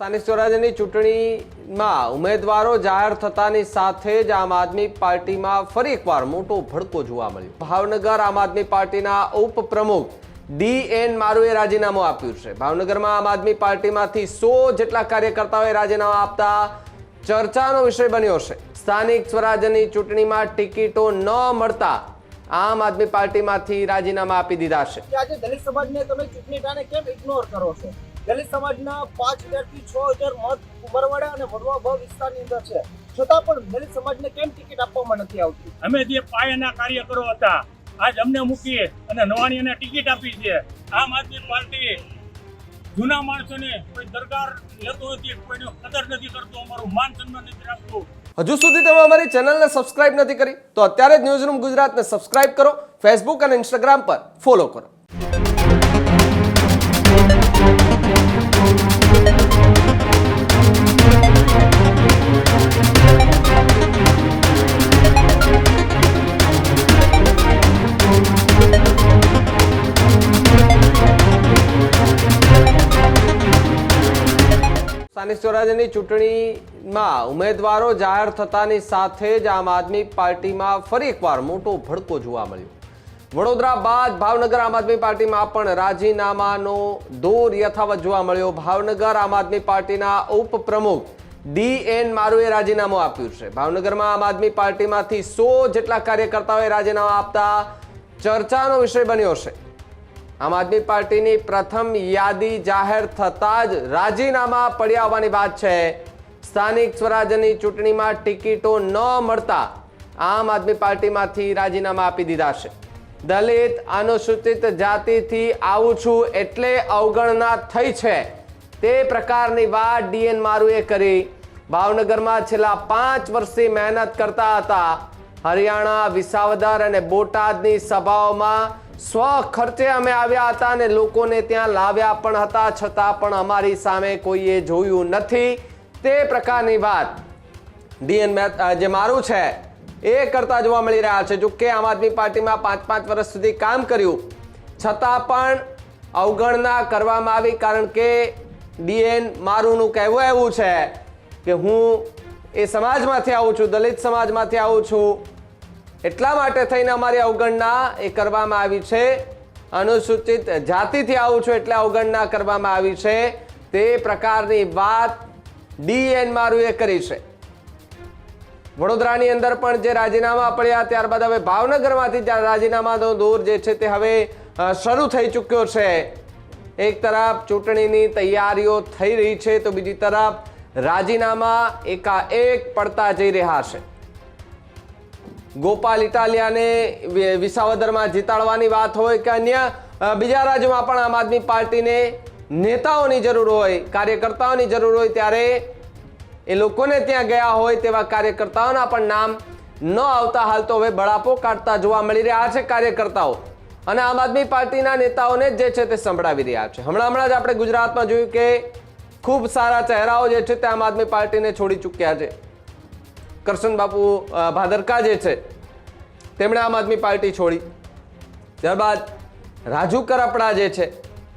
સ્થાનિક સ્વરાજ્યની ચૂંટણીમાં ઉમેદવારો જાહેર થતાની સાથે જ આમ આદમી પાર્ટીમાં ફરી એકવાર મોટો ભડકો જોવા મળ્યો। ભાવનગર આમ આદમી પાર્ટીના ઉપપ્રમુખ DN મારુએ રાજીનામું આપ્યું છે। ભાવનગરમાં આમ આદમી પાર્ટીમાંથી 100 જેટલા કાર્યકર્તાઓએ રાજીનામું આપતા ચર્ચાનો વિષય બન્યો છે। સ્થાનિક સ્વરાજ્યની ચૂંટણીમાં ટિકિટો ન મળતા આમ આદમી પાર્ટીમાંથી રાજીનામા આપી દીધા છે। આજે દલિત સમાજને તમે ચૂંટણી ટાણે કેમ ઇગ્નોર કરો છો? દલિત સમાજના 5000 થી 6000 મત ઉમરવાડા અને વડવા બ વિસ્તારની અંદર છે, છતાં પણ દલિત સમાજને કેમ ટિકિટ આપવામાં નથી આવતી? અમે જે પાયાના કાર્યકરો હતા આજ અમને મૂકી અને નવાણીને ટિકિટ આપી છે। આમ આદમી પાર્ટી જૂના માણસોને કોઈ દરકાર લેતો નથી, કોઈનો કદર નથી કરતો, અમારું માન સન્માન નથી રાખતું। હજુ સુધી તમે અમારી ચેનલને સબસ્ક્રાઇબ નથી કરી તો અત્યારે જ ન્યૂઝરૂમ ગુજરાતને સબસ્ક્રાઇબ કરો, ફેસબુક અને ઇન્સ્ટાગ્રામ પર ફોલો કરો। સ્થાનિક સ્વરાજ્યની ચૂંટણીમાં ઉમેદવારો જાહેર થતાની સાથે જ આમ આદમી પાર્ટીમાં ફરી એકવાર મોટો ભડકો જોવા મળ્યો। વડોદરા બાદ ભાવનગર આમ આદમી પાર્ટીમાં પણ રાજીનામાનો દોર યથાવત જોવા મળ્યો। ભાવનગર આમ આદમી પાર્ટીના ઉપપ્રમુખ DN મારુએ રાજીનામું આપ્યું છે। ભાવનગરમાં આમ આદમી પાર્ટીમાંથી 100 જેટલા કાર્યકર્તાઓએ રાજીનામા આપતા ચર્ચાનો વિષય બન્યો છે। આમ આદમી પાર્ટીની પ્રથમ યાદી જાહેર થતાં જ રાજીનામા પડ્યા હોવાની વાત છે। સ્થાનિક સ્વરાજ્યની ચૂંટણીમાં ટિકિટો ન મળતા આમ આદમી પાર્ટીમાંથી રાજીનામા આપી દીધા છે। દલિત અનુસૂચિત જાતિથી આવું છું એટલે અવગણના થઈ છે તે પ્રકારની વાત DN મારુએ કરી। ભાવનગરમાં છેલ્લા 5 વર્ષથી મહેનત કરતા હતા। હરિયાણા, વિસાવદર અને બોટાદની સભાઓમાં સ્વખર્ચે અમે આવ્યા હતા અને લોકોને ત્યાં લાવ્યા પણ હતા, છતાં પણ અમારી સામે કોઈએ જોયું નથી તે પ્રકારની વાત DN જે મારું છે એ કરતા જોવા મળી રહ્યા છે। જો કે આમ આદમી પાર્ટીમાં 5 વર્ષ સુધી કામ કર્યું છતાં પણ અવગણના કરવામાં આવી, કારણ કે DN મારુંનું કહેવું એવું છે કે હું એ સમાજમાંથી આવું છું, દલિત સમાજમાંથી આવું છું, એટલા માટે થઈને અમારી અવગણના એ કરવામાં આવી છે। અનુસૂચિત જાતિથી આવું છું એટલે અવગણના કરવામાં આવી છે તે પ્રકારની વાત DN મારુએ કરી છે। વડોદરાની અંદર પણ જે રાજીનામા પડ્યા ત્યારબાદ હવે ભાવનગરમાંથી રાજીનામાનો દોર જે છે તે હવે શરૂ થઈ ચૂક્યો છે। એક તરફ ચૂંટણીની તૈયારીઓ થઈ રહી છે તો બીજી તરફ રાજીનામા એકાએક પડતા જઈ રહ્યા છે। ગોપાલ ઇટાલિયાને વિસાવદરમાં જીતાડવાની વાત હોય કે અન્ય બીજા રાજ્યોમાં પણ આમ આદમી પાર્ટીને નેતાઓની જરૂર હોય, કાર્યકર્તાઓની જરૂર હોય, ત્યારે એ લોકોને ત્યાં ગયા હોય તેવા કાર્યકર્તાઓના પણ નામ ન આવતા હાલ તો હવે બળાપો કાઢતા જોવા મળી રહ્યા છે કાર્યકર્તાઓ, અને આમ આદમી પાર્ટીના નેતાઓને જે છે તે સંભળાવી રહ્યા છે। હમણાં જ આપણે ગુજરાતમાં જોયું કે ખૂબ સારા ચહેરાઓ જે છે તે આમ આદમી પાર્ટીને છોડી ચૂક્યા છે। કરશન બાપુ ભાદરકા જે છે તેમણે આમ આદમી પાર્ટી છોડી, ત્યારબાદ રાજુ કરપડા જે છે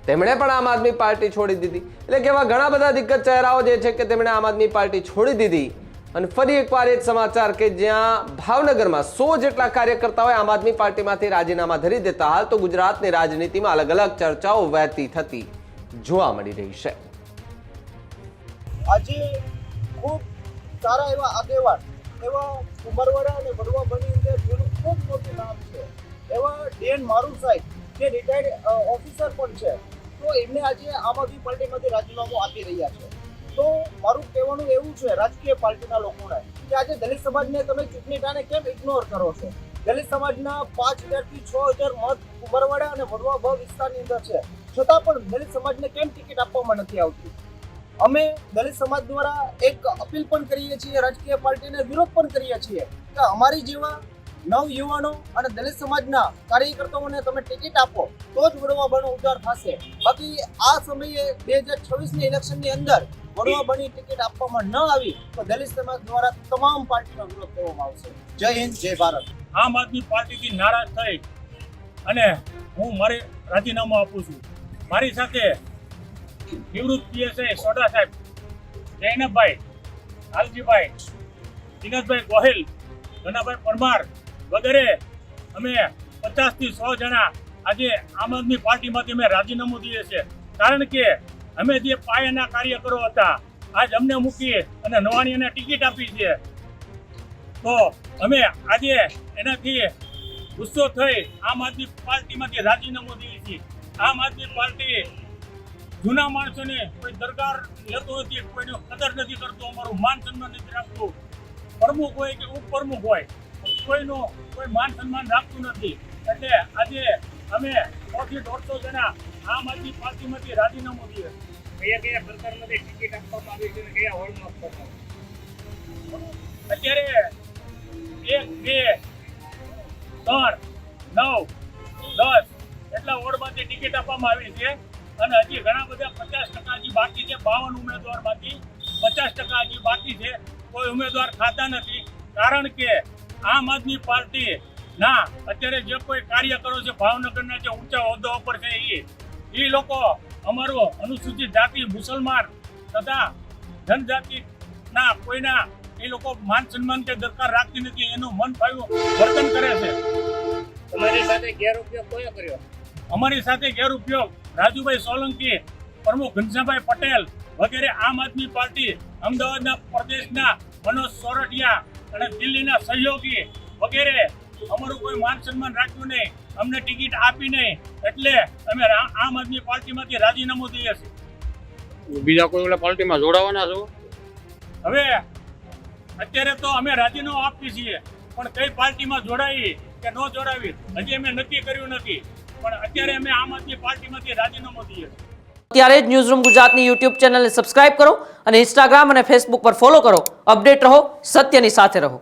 તેમણે પણ આમ આદમી પાર્ટી છોડી દીધી। એટલે કે એવા ઘણા બધા દિગ્ગજ ચહેરાઓ જે છે કે તેમણે આમ આદમી પાર્ટી છોડી દીધી। અને ફરી એકવાર એ જ સમાચાર કે જ્યાં ભાવનગરમાં 100 જેટલા કાર્યકર્તાઓએ આમ આદમી પાર્ટીમાંથી રાજીનામા ધરી દેતા હાલ તો ગુજરાતની રાજનીતિમાં અલગ અલગ ચર્ચાઓ વહેતી થતી જોવા મળી રહી છે। આજે ખૂબ સારા એવા આગેવાન એવા ઉમરવાડા અને વડવા બની અંદર જેનું ખૂબ મોટું નામ છે એવા DN મારુ સાહેબ, જે રિટાયર્ડ ઓફિસર પણ છે, તો એમને આજે આમ આદમી પાર્ટીમાંથી રાજીનામું આપી રહ્યા છે। તો મારું કહેવાનું એવું છે રાજકીય પાર્ટીના લોકોને કે આજે દલિત સમાજને તમે ચૂંટણી ટાણે કેમ ઇગ્નોર કરો છો? દલિત સમાજના 5000 થી 6000 મત ઉમરવાડા અને વડવા બ વિસ્તારની અંદર છે, છતાં પણ દલિત સમાજને કેમ ટિકિટ આપવામાં નથી આવતી? અમે દલિત સમાજ દ્વારા એક અપીલ પણ કરીએ છીએ, રાજકીય પાર્ટીને વિરોધ પણ કરીએ છીએ કે અમારી જેવા નવ યુવાનો અને દલિત સમાજના કાર્યકર્તાઓને તમે ટિકિટ આપો તો જ વડવા બનો ઉદ્ધાર થશે। બાકી આ સમયે 2026ની ઇલેક્શનની અંદર વડવા બની ટિકિટ આપવામાં ન આવી તો દલિત સમાજ દ્વારા તમામ પાર્ટીનો વિરોધ કરવામાં આવશે। જય હિન્દ, જય ભારત। આમ આદમી પાર્ટીથી નારાજ થઈ અને હું મારે રાજીનામું આપું છું। મારી સાથે નિવૃત્ત PSI સોઢા સાહેબ જૈનભાઈ, લાલજીભાઈ, દિનેશભાઈ ગોહિલ, ઘનાભાઈ પરમાર વગેરે અમે 50 થી 100 જણા આજે આમ આદમી પાર્ટીમાંથી અમે રાજીનામું દઈએ છીએ. કારણ કે અમે જે પાયાના કાર્યકરો હતા આજ અમને મૂકી અને નવાણીને ટિકિટ આપી છે, તો અમે આજે એનાથી ગુસ્સો થઈ આમ આદમી પાર્ટીમાંથી રાજીનામું દઈએ છીએ. આમ આદમી પાર્ટી જૂના માણસોને કોઈ દરકાર લેતો નથી, કોઈની કદર નથી કરતો, અમારું માન સન્માન નથી રાખતું. પ્રમુખ હોય કે ઉપપ્રમુખ હોય કોઈનું કોઈ માન સન્માન રાખતું નથી. એટલે આજે અમે 100 થી 150 જણા આમ આદમી પાર્ટીમાંથી રાજીનામું દઈએ. કયા સરકારમાંથી ટિકિટ આપવામાં આવી છે અને કયા હોલમાં આપવામાં આવી? અત્યારે 1, 2, 3, 9, 10 એટલા વોર્ડમાંથી ટિકિટ આપવામાં આવી છે અને હજી ઘણા બધા 50% હજી બાકી છે. 52 ઉમેદવારમાંથી 50% હજી બાકી છે. કોઈ ઉમેદવાર ખાતા નથી. કારણ કે આમ આદમી પાર્ટી ના અત્યારે જે કોઈ કાર્યકરો છે ભાવનગરના જે ઊંચા હોદ્દા ઉપર છે એ લોકો અમારું અનુસૂચિત જાતિ, મુસલમાન તથા જનજાતિના કોઈના એ લોકો માન સન્માન કે દરકાર રાખતી નથી. એનું મન ફાવ્યું વર્તન કરે છે. તમારી સાથે ગેરઉપયોગ કોયો કર્યો? અમારી સાથે ગેરઉપયોગ રાજુભાઈ સોલંકી, પ્રમુખ ઘનશ્યામભાઈ પટેલ વગેરે આમ આદમી પાર્ટી અમદાવાદના પ્રદેશના મનોજ સોરઠિયા અને દિલ્હીના સહયોગી વગેરે અમારું કોઈ માન સન્માન રાખ્યું નહીં, અમને ટિકિટ આપી નહીં. એટલે અમે આમ આદમી પાર્ટીમાંથી રાજીનામું દઈએ છીએ. બીજા કોઈ ઓલા પાર્ટીમાં જોડાવાના છો? હવે અત્યારે તો અમે રાજીનામું આપીએ છીએ, પણ કઈ પાર્ટીમાં જોડાવી કે ન જોડાવી હજી અમે નક્કી કર્યું નથી. પણ અત્યારે અમે આમ આદમી પાર્ટીમાંથી રાજીનામું દઈએ છીએ. ત્યારે જ ન્યૂઝરૂમ ગુજરાતની યુટ્યુબ ચેનલને સબસ્ક્રાઇબ કરો અને ઇન્સ્ટાગ્રામ અને ફેસબુક પર ફોલો કરો. અપડેટ રહો, સત્યની સાથે રહો.